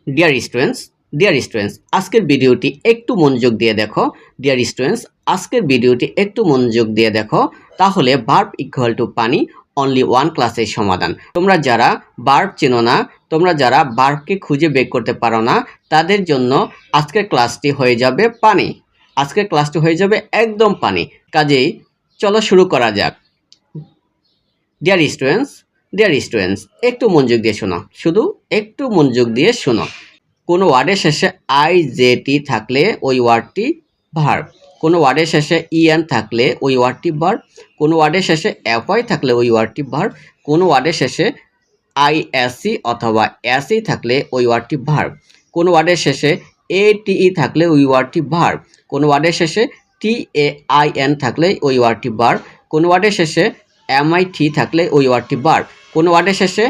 Dear students আজকের ভিডিওটি একটু মনোযোগ দিয়ে দেখো। ডিয়ার স্টুডেন্টস আজকের ভিডিওটি একটু মনোযোগ দিয়ে দেখো, তাহলে ভার্ব ইকুয়াল টু পানি অনলি ওয়ান ক্লাসের সমাধান। তোমরা যারা ভার্ব চেনো না, তোমরা যারা ভার্বকে খুঁজে বের করতে পারো না, তাদের জন্য আজকের ক্লাসটি হয়ে যাবে পানি। আজকের ক্লাসটি হয়ে যাবে একদম পানি। কাজেই চলো শুরু করা যাক। ডিয়ার স্টুডেন্টস একটু মনোযোগ দিয়ে শোনো, শুধু একটু মনোযোগ দিয়ে শোনো। কোনো ওয়ার্ডের শেষে আইজেটি থাকলে ওই ওয়ার্ডটি ভার্ব। কোনো ওয়ার্ডের শেষে ইএন থাকলে ওই ওয়ার্ডটি ভার্ব। কোনো ওয়ার্ডের শেষে এফআই থাকলে ওই ওয়ার্ডটি ভার্ব। কোনো ওয়ার্ডের শেষে আইএসসি অথবা এসই থাকলে ওই ওয়ার্ডটি ভার্ব। কোনো ওয়ার্ডের শেষে এটিই থাকলে ওই ওয়ার্ডটি ভার্ব। কোনো ওয়ার্ডের শেষে টিএআইএন থাকলে ওই ওয়ার্ডটি ভার্ব। কোনো ওয়ার্ডের শেষে এমআইটি থাকলে ওই ওয়ার্ডটি ভার্ব। কোনো ওয়ার্ডের শেষে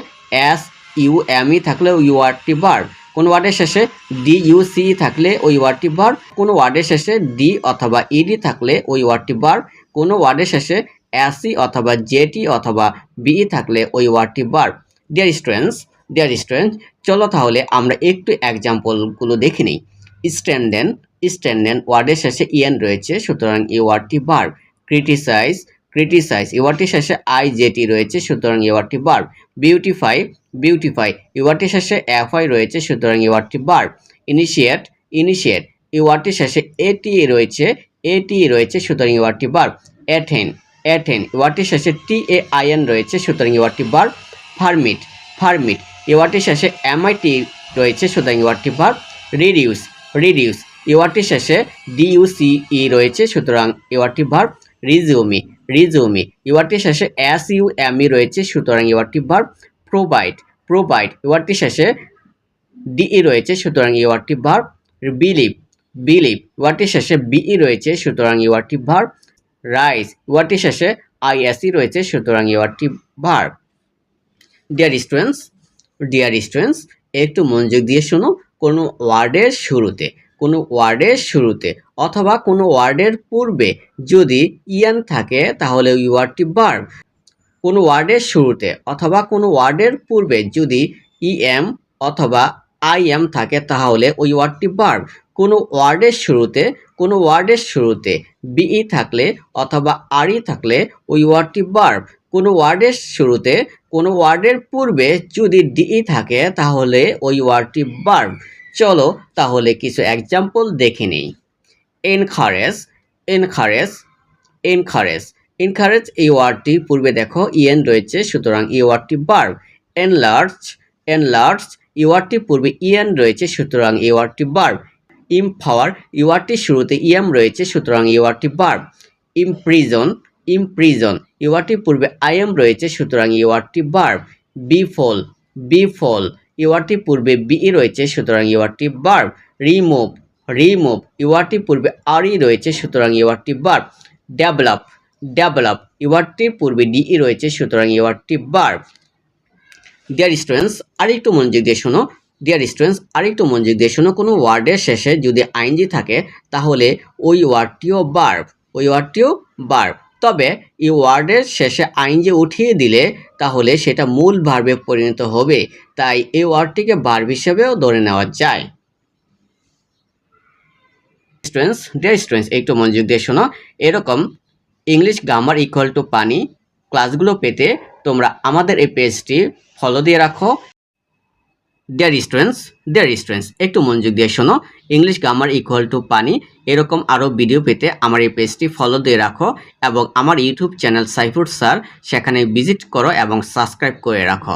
এসইউএমই থাকলে ওই ওয়ার্ডটি ভার্ব। কোনো ওয়ার্ডের শেষে ডিইউসি থাকলে ওই ওয়ার্ডটি ভার্ব। কোনো ওয়ার্ডের শেষে ডি অথবা ইডি থাকলে ওই ওয়ার্ডটি ভার্ব। কোনো ওয়ার্ডের শেষে এসি অথবা জেটি অথবা বিই থাকলে ওই ওয়ার্ডটি ভার্ব। ডিয়ার স্টুডেন্টস চলো তাহলে আমরা একটু এক্সাম্পলগুলো দেখে নিই। স্ট্যান্ডেন ওয়ার্ডের শেষে ইএন রয়েছে, সুতরাং এই ওয়ার্ডটি ভার্ব। ক্রিটিসাইজ এই ওয়ার্ডটির শেষে আইজেটি রয়েছে, সুতরাং এই ওয়ার্ডটি ভার্ব। বিউটিফাই এই ওয়ার্ডটির শেষে এফআই রয়েছে, সুতরাং এই ওয়ার্ডটি ভার্ব। ইনিশিয়েট এই ওয়ার্ডটির শেষে এটিই রয়েছে, সুতরাং এই ওয়ার্ডটি ভার্ব। অ্যাটেন এই ওয়ার্ডটির শেষে টিএআইএন রয়েছে, সুতরাং এই ওয়ার্ডটি ভার্ব। ফার্মিট এই ওয়ার্ডটির শেষে এমআইটি রয়েছে, সুতরাং এই ওয়ার্ডটি ভার্ব। রিডিউস এই ওয়ার্ডটির শেষে ডিইউসিই রয়েছে, সুতরাং এই ওয়ার্ডটি ভার্ব। রিজিউমি এই ওয়ার্ডটির শেষে এসইউএমই রয়েছে, সুতরাং এই ওয়ার্ডটি ভার্ব। প্রোভাইড এই ওয়ার্ডটির শেষে ডিই রয়েছে, সুতরাং এই ওয়ার্ডটি ভার্ব। বিলিভ এই ওয়ার্ডটির শেষে বিই রয়েছে, সুতরাং এই ওয়ার্ডটি ভার্ব। রাইজ এই ওয়ার্ডটির শেষে আইএসই রয়েছে, সুতরাং এই ওয়ার্ডটি ভার্ব। ডিয়ার স্টুডেন্টস একটু মনোযোগ দিয়ে শোনো। কোনো ওয়ার্ডের শুরুতে অথবা কোনো ওয়ার্ডের পূর্বে যদি ইএন থাকে তাহলে ওই ওয়ার্ডটি ভার্ব। কোনো ওয়ার্ডের শুরুতে অথবা কোনো ওয়ার্ডের পূর্বে যদি ইএম অথবা আইএম থাকে তাহলে ওই ওয়ার্ডটি ভার্ব। কোনো ওয়ার্ডের শুরুতে বিই থাকলে অথবা আরই থাকলে ওই ওয়ার্ডটি ভার্ব। কোনো ওয়ার্ডের শুরুতে কোনো ওয়ার্ডের পূর্বে যদি ডিই থাকে তাহলে ওই ওয়ার্ডটি ভার্ব। চলো তাহলে কিছু এক্সাম্পল দেখে নেই। এনকারেজ এই ওয়ার্ডটি পূর্বে দেখো ইএন রয়েছে, সুতরাং এই ওয়ার্ডটি ভার্ব। এনলার্জ এই ওয়ার্ডটি পূর্বে ইএন রয়েছে, সুতরাং এই ওয়ার্ডটি ভার্ব। ইমপাওয়ার এই ওয়ার্ডটির শুরুতে ইএম রয়েছে, সুতরাং এই ওয়ার্ডটি ভার্ব। ইমপ্রিজন এই ওয়ার্ডটির পূর্বে আইএম রয়েছে, সুতরাং এই ওয়ার্ডটি ভার্ব। বিফল এই ওয়ার্ডটির পূর্বে বিই রয়েছে, সুতরাং এই ওয়ার্ডটি ভার্ব। রিমুভ এই ওয়ার্ডটির পূর্বে আরই রয়েছে, সুতরাং এই ওয়ার্ডটি ভার্ব। ডেভেলপ এই ওয়ার্ডটির পূর্বে ডিই রয়েছে, সুতরাং এই ওয়ার্ডটি ভার্ব। ডিয়ার স্টুডেন্টস আরেকটু মনোযোগ দিয়ে শোনো। কোনো ওয়ার্ডের শেষে যদি আইএনজি থাকে তাহলে ওই ওয়ার্ডটিও ভার্ব। তবে এই ওয়ার্ডের শেষে আইএনজি উঠিয়ে দিলে তাহলে সেটা মূল ভার্বে পরিণত হবে, তাই এই ওয়ার্ডটিকে ভার্ব হিসেবেও ধরে নেওয়া যায়। ডিয়ার স্টুডেন্টস একটু মনোযোগ দিয়ে শোনো। এরকম ইংলিশ গ্রামার ইকুয়াল টু পানি ক্লাসগুলো পেতে তোমরা আমাদের এই পেজটি ফলো দিয়ে রাখো। ডিয়ার স্টুডেন্টস একটু মনোযোগ দিয়ে শোনো। ইংলিশ গ্রামার ইকুয়াল টু পানি এরকম আরও ভিডিও পেতে আমার এই পেজটি ফলো দিয়ে রাখো এবং আমার ইউটিউব চ্যানেল সাইফুর স্যার সেখানে ভিজিট করো এবং সাবস্ক্রাইব করে রাখো।